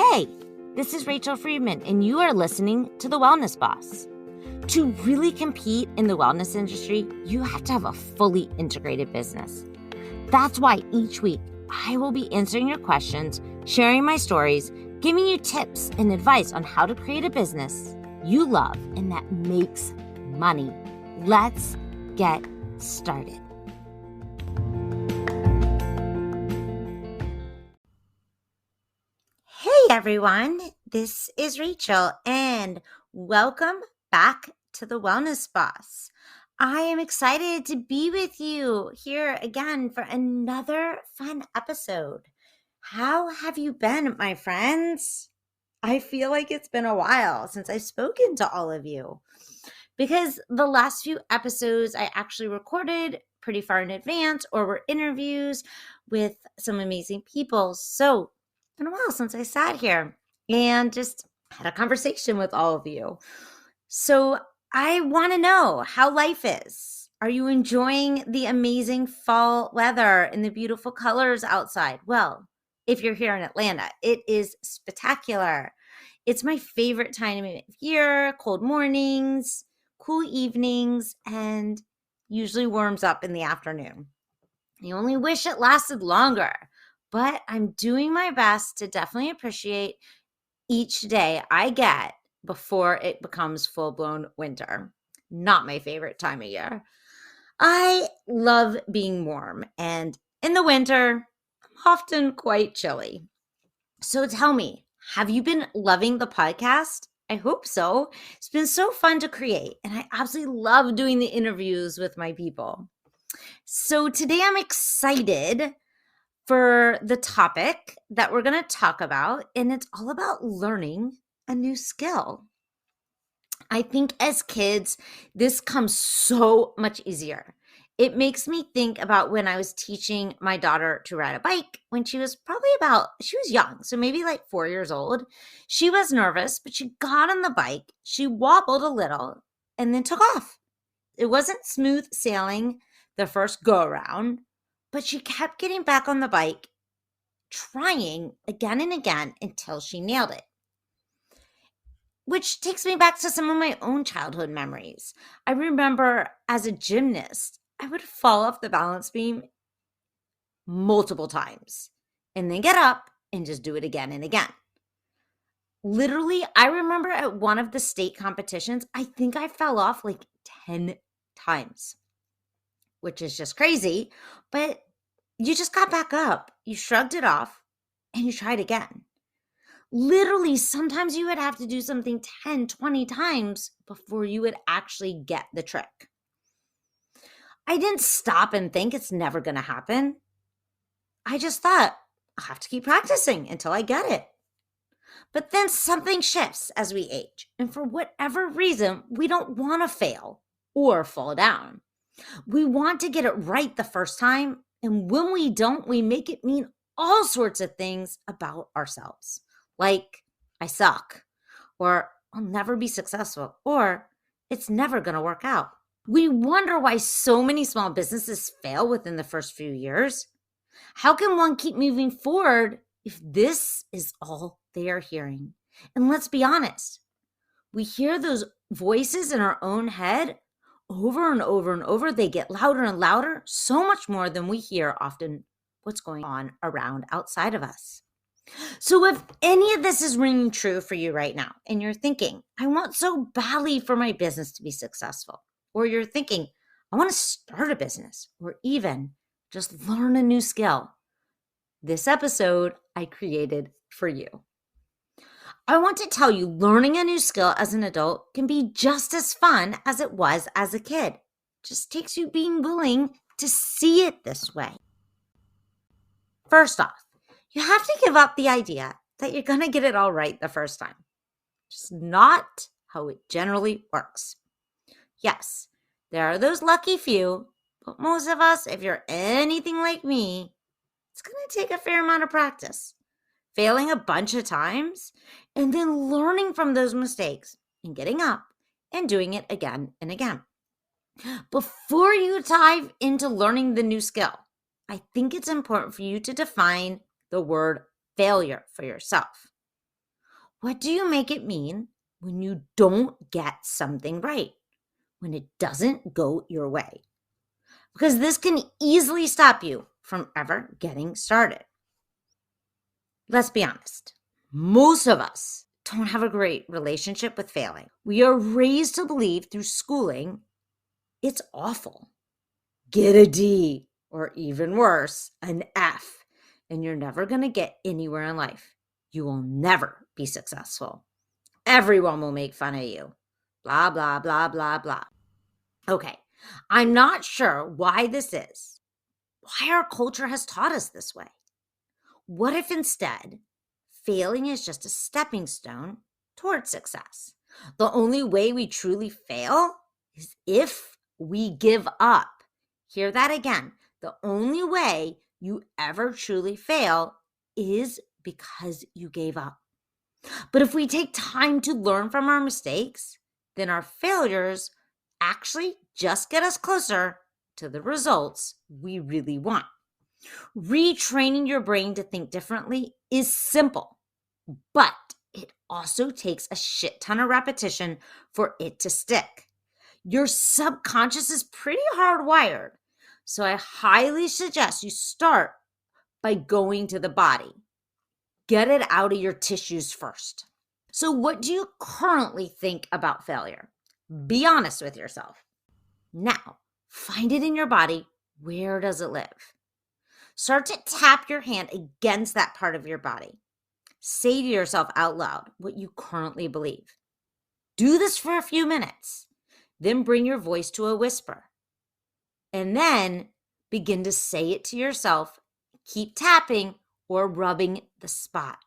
Hey, this is Rachel Friedman, and you are listening to The Wellness Boss. To really compete in the wellness industry, you have to have a fully integrated business. That's why each week I will be answering your questions, sharing my stories, giving you tips and advice on how to create a business you love and that makes money. Let's get started. Hey everyone, this is Rachel and welcome back to The Wellness Boss. I am excited to be with you here again for another fun episode. How have you been, my friends? I feel like it's been a while since I've spoken to all of you because the last few episodes I actually recorded pretty far in advance or were interviews with some amazing people. So it's been a while since I sat here and just had a conversation with all of you. So I want to know how life is. Are you enjoying the amazing fall weather and the beautiful colors outside? Well, if you're here in Atlanta, it is spectacular. It's my favorite time of year, cold mornings, cool evenings, and usually warms up in the afternoon. I only wish it lasted longer, but I'm doing my best to definitely appreciate each day I get before it becomes full-blown winter. Not my favorite time of year. I love being warm, and in the winter, I'm often quite chilly. So tell me, have you been loving the podcast? I hope so. It's been so fun to create, and I absolutely love doing the interviews with my people. So today I'm excited for the topic that we're going to talk about, and it's all about learning a new skill. I think as kids, this comes so much easier. It makes me think about when I was teaching my daughter to ride a bike when she was young, so maybe like 4 years old. She was nervous, but she got on the bike, she wobbled a little, and then took off. It wasn't smooth sailing the first go around, but she kept getting back on the bike, trying again and again until she nailed it. Which takes me back to some of my own childhood memories. I remember as a gymnast, I would fall off the balance beam multiple times and then get up and just do it again and again. Literally, I remember at one of the state competitions, I think I fell off like 10 times, which is just crazy, but you just got back up, you shrugged it off, and you tried again. Literally, sometimes you would have to do something 10, 20 times before you would actually get the trick. I didn't stop and think it's never going to happen. I just thought, I'll have to keep practicing until I get it. But then something shifts as we age, and for whatever reason, we don't want to fail or fall down. We want to get it right the first time, and when we don't, we make it mean all sorts of things about ourselves. Like, I suck, or I'll never be successful, or it's never going to work out. We wonder why so many small businesses fail within the first few years. How can one keep moving forward if this is all they are hearing? And let's be honest, we hear those voices in our own head over and over and over. They get louder and louder, so much more than we hear often what's going on around outside of us. So if any of this is ringing true for you right now, and you're thinking, I want so badly for my business to be successful, or you're thinking, I want to start a business, or even just learn a new skill, this episode I created for you. I want to tell you, learning a new skill as an adult can be just as fun as it was as a kid. It just takes you being willing to see it this way. First off, you have to give up the idea that you're going to get it all right the first time. Just not how it generally works. Yes, there are those lucky few, but most of us, if you're anything like me, it's going to take a fair amount of practice, failing a bunch of times, and then learning from those mistakes and getting up and doing it again and again. Before you dive into learning the new skill, I think it's important for you to define the word failure for yourself. What do you make it mean when you don't get something right, when it doesn't go your way? Because this can easily stop you from ever getting started. Let's be honest. Most of us don't have a great relationship with failing. We are raised to believe through schooling it's awful. Get a D, or even worse, an F, and you're never going to get anywhere in life. You will never be successful. Everyone will make fun of you. Blah, blah, blah, blah, blah. Okay, I'm not sure why this is, why our culture has taught us this way. What if instead, failing is just a stepping stone towards success? The only way we truly fail is if we give up. Hear that again. The only way you ever truly fail is because you gave up. But if we take time to learn from our mistakes, then our failures actually just get us closer to the results we really want. Retraining your brain to think differently is simple, but it also takes a shit ton of repetition for it to stick. Your subconscious is pretty hardwired, so I highly suggest you start by going to the body. Get it out of your tissues first. So, what do you currently think about failure? Be honest with yourself. Now, find it in your body. Where does it live? Start to tap your hand against that part of your body. Say to yourself out loud what you currently believe. Do this for a few minutes. Then bring your voice to a whisper. And then begin to say it to yourself. Keep tapping or rubbing the spot.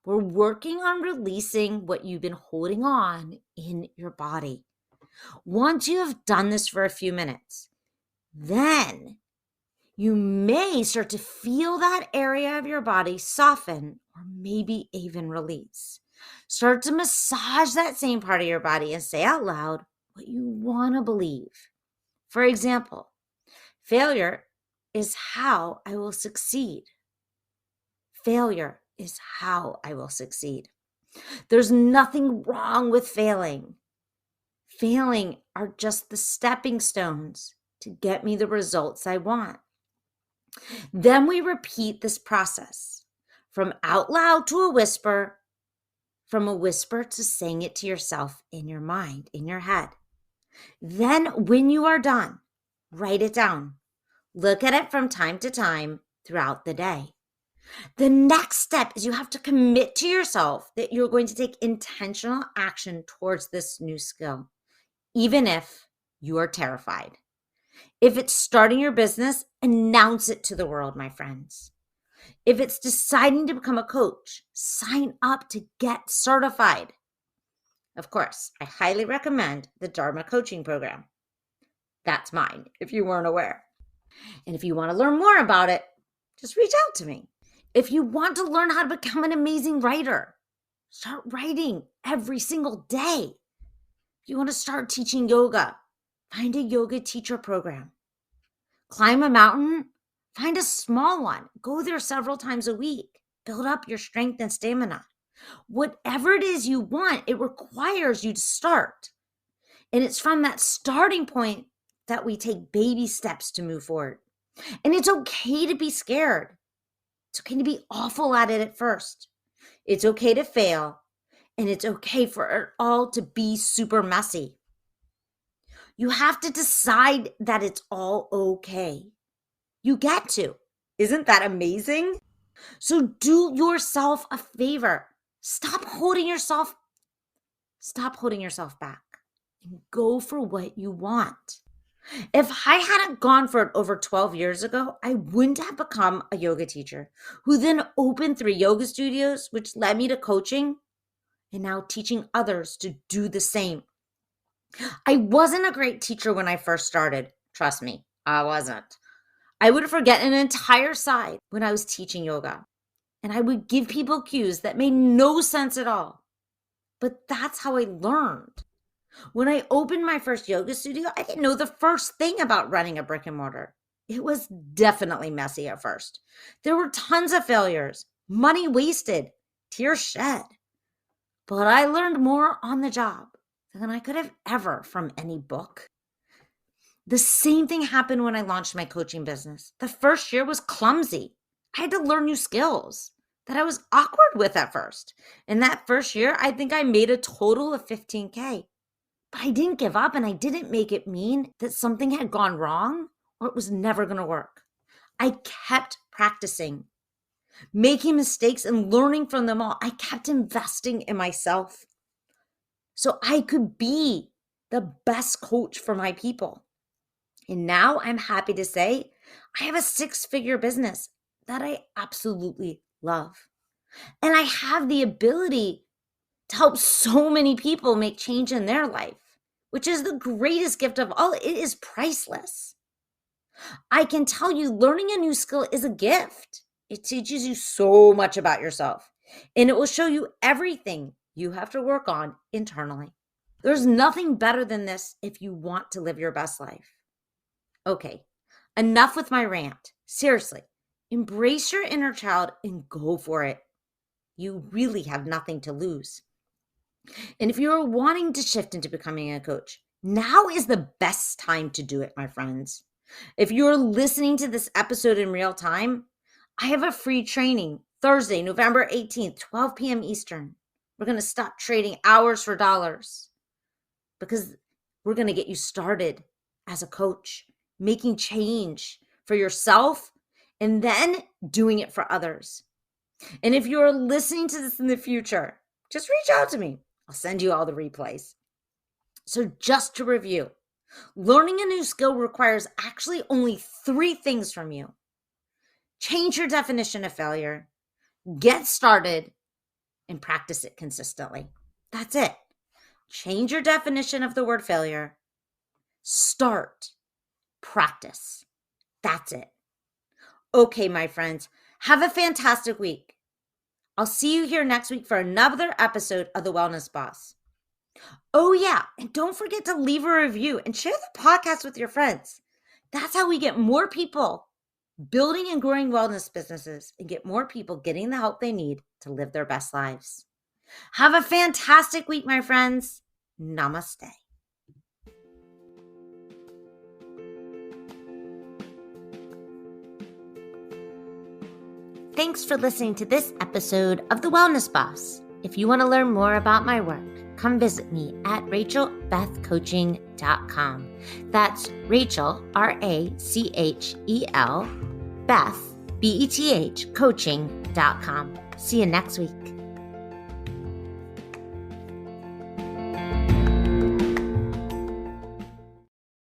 We're working on releasing what you've been holding on in your body. Once you have done this for a few minutes, then you may start to feel that area of your body soften or maybe even release. Start to massage that same part of your body and say out loud what you want to believe. For example, failure is how I will succeed. Failure is how I will succeed. There's nothing wrong with failing. Failing are just the stepping stones to get me the results I want. Then we repeat this process from out loud to a whisper, from a whisper to saying it to yourself in your mind, in your head. Then when you are done, write it down. Look at it from time to time throughout the day. The next step is you have to commit to yourself that you're going to take intentional action towards this new skill, even if you are terrified. If it's starting your business, announce it to the world, my friends. If it's deciding to become a coach, sign up to get certified. Of course, I highly recommend the Dharma coaching program. That's mine, if you weren't aware. And if you want to learn more about it, just reach out to me. If you want to learn how to become an amazing writer, start writing every single day. If you want to start teaching yoga, find a yoga teacher program. Climb a mountain, find a small one. Go there several times a week. Build up your strength and stamina. Whatever it is you want, it requires you to start. And it's from that starting point that we take baby steps to move forward. And it's okay to be scared. It's okay to be awful at it at first. It's okay to fail. And it's okay for it all to be super messy. You have to decide that it's all okay. You get to. Isn't that amazing? So do yourself a favor. Stop holding yourself back and go for what you want. If I hadn't gone for it over 12 years ago, I wouldn't have become a yoga teacher who then opened 3 yoga studios, which led me to coaching and now teaching others to do the same. I wasn't a great teacher when I first started. Trust me, I wasn't. I would forget an entire side when I was teaching yoga, and I would give people cues that made no sense at all. But that's how I learned. When I opened my first yoga studio, I didn't know the first thing about running a brick and mortar. It was definitely messy at first. There were tons of failures, money wasted, tears shed. but I learned more on the job than I could have ever from any book. The same thing happened when I launched my coaching business. The first year was clumsy. I had to learn new skills that I was awkward with at first. In that first year, I think I made a total of $15K. But I didn't give up, and I didn't make it mean that something had gone wrong or it was never going to work. I kept practicing, making mistakes and learning from them all. I kept investing in myself so I could be the best coach for my people. And now I'm happy to say I have a 6-figure business that I absolutely love. And I have the ability to help so many people make change in their life, which is the greatest gift of all. It is priceless. I can tell you, learning a new skill is a gift. It teaches you so much about yourself, and it will show you everything you have to work on internally. There's nothing better than this if you want to live your best life. Okay, enough with my rant. Seriously, embrace your inner child and go for it. You really have nothing to lose. And if you're wanting to shift into becoming a coach, now is the best time to do it, my friends. If you're listening to this episode in real time, I have a free training Thursday, November 18th, 12 p.m. Eastern. We're going to stop trading hours for dollars because we're going to get you started as a coach, making change for yourself and then doing it for others. And if you're listening to this in the future, just reach out to me. I'll send you all the replays. So just to review, learning a new skill requires actually only 3 things from you. Change your definition of failure, get started, and practice it consistently. That's it. Change your definition of the word failure, start, practice. That's it. Okay, my friends, have a fantastic week. I'll see you here next week for another episode of The Wellness Boss. Oh yeah, and don't forget to leave a review and share the podcast with your friends. That's how we get more people building and growing wellness businesses and get more people getting the help they need to live their best lives. Have a fantastic week, my friends. Namaste. Thanks for listening to this episode of The Wellness Boss. If you want to learn more about my work, come visit me at rachelbethcoaching.com. That's Rachel, Rachel, Beth, Beth, coaching.com. See you next week.